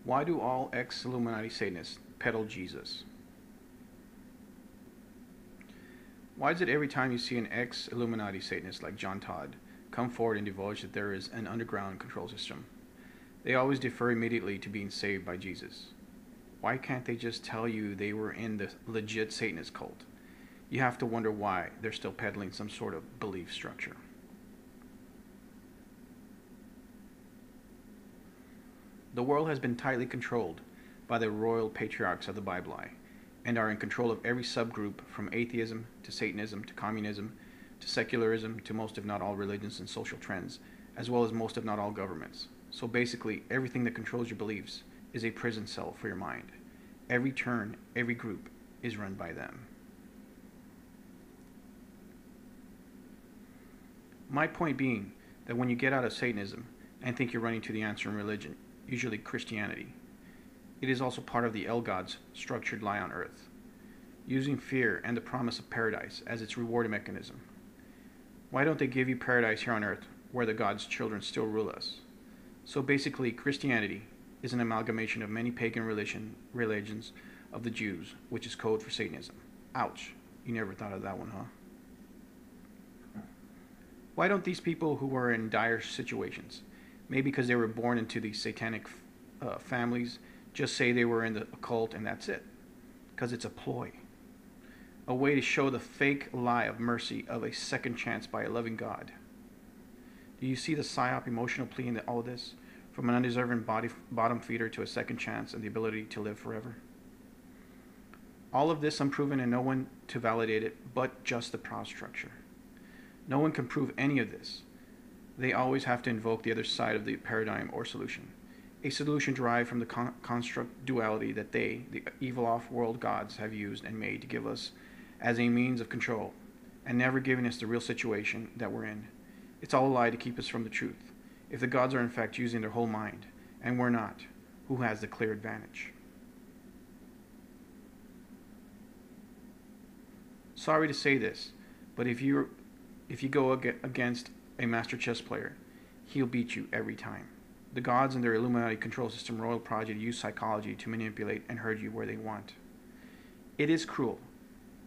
Why do all ex-Illuminati Satanists peddle Jesus? Why is it every time you see an ex-Illuminati Satanist like John Todd come forward and divulge that there is an underground control system, they always defer immediately to being saved by Jesus? Why can't they just tell you they were in the legit Satanist cult? You have to wonder why they're still peddling some sort of belief structure. The world has been tightly controlled by the royal patriarchs of the Bible and are in control of every subgroup from atheism to Satanism to communism to secularism to most if not all religions and social trends, as well as most if not all governments. So basically, everything that controls your beliefs is a prison cell for your mind. Every turn, every group is run by them. My point being that when you get out of Satanism and think you're running to the answer in religion, usually Christianity, it is also part of the L-God's structured lie on earth, using fear and the promise of paradise as its reward mechanism. Why don't they give you paradise here on earth where the God's children still rule us? So basically, Christianity is an amalgamation of many pagan religions of the Jews, which is code for Satanism. Ouch, you never thought of that one, huh? Why don't these people who are in dire situations, maybe because they were born into these satanic families, just say they were in the occult and that's it? Because it's a ploy. A way to show the fake lie of mercy of a second chance by a loving God. Do you see the psyop emotional plea in all of this? From an undeserving bottom feeder to a second chance and the ability to live forever? All of this unproven and no one to validate it but just the power structure. No one can prove any of this. They always have to invoke the other side of the paradigm or solution. A solution derived from the construct duality that they, the evil off-world gods, have used and made to give us as a means of control, and never giving us the real situation that we're in. It's all a lie to keep us from the truth. If the gods are in fact using their whole mind, and we're not, who has the clear advantage? Sorry to say this, but if you go against a master chess player, he'll beat you every time. The gods and their Illuminati control system royal project use psychology to manipulate and herd you where they want. It is cruel,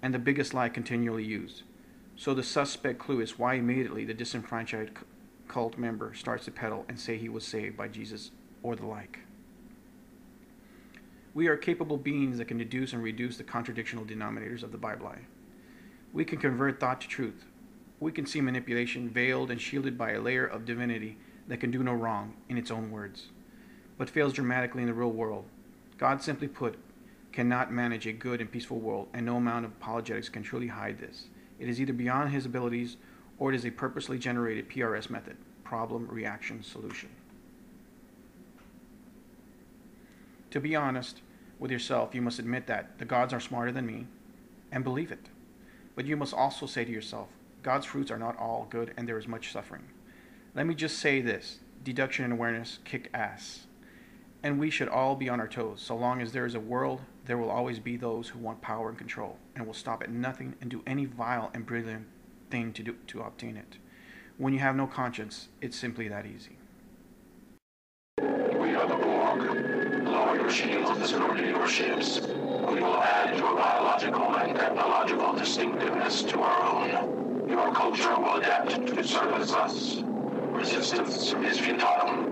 and the biggest lie continually used. So the suspect clue is why immediately the disenfranchised cult member starts to peddle and say he was saved by Jesus or the like. We are capable beings that can deduce and reduce the contradictional denominators of the Bible. We can convert thought to truth. We can see manipulation veiled and shielded by a layer of divinity that can do no wrong in its own words, but fails dramatically in the real world. God, simply put, cannot manage a good and peaceful world, and no amount of apologetics can truly hide this. It is either beyond his abilities, or it is a purposely generated PRS method, problem, reaction, solution. To be honest with yourself, you must admit that the gods are smarter than me, and believe it. But you must also say to yourself, God's fruits are not all good and there is much suffering. Let me just say this, deduction and awareness kick ass. And we should all be on our toes. So long as there is a world, there will always be those who want power and control and will stop at nothing and do any vile and brilliant thing to obtain it. When you have no conscience, it's simply that easy. We are the Borg. Lower your shields and subordinate your ships. We will add your biological and technological distinctiveness to our own. Your culture will adapt to service us. Resistance is futile.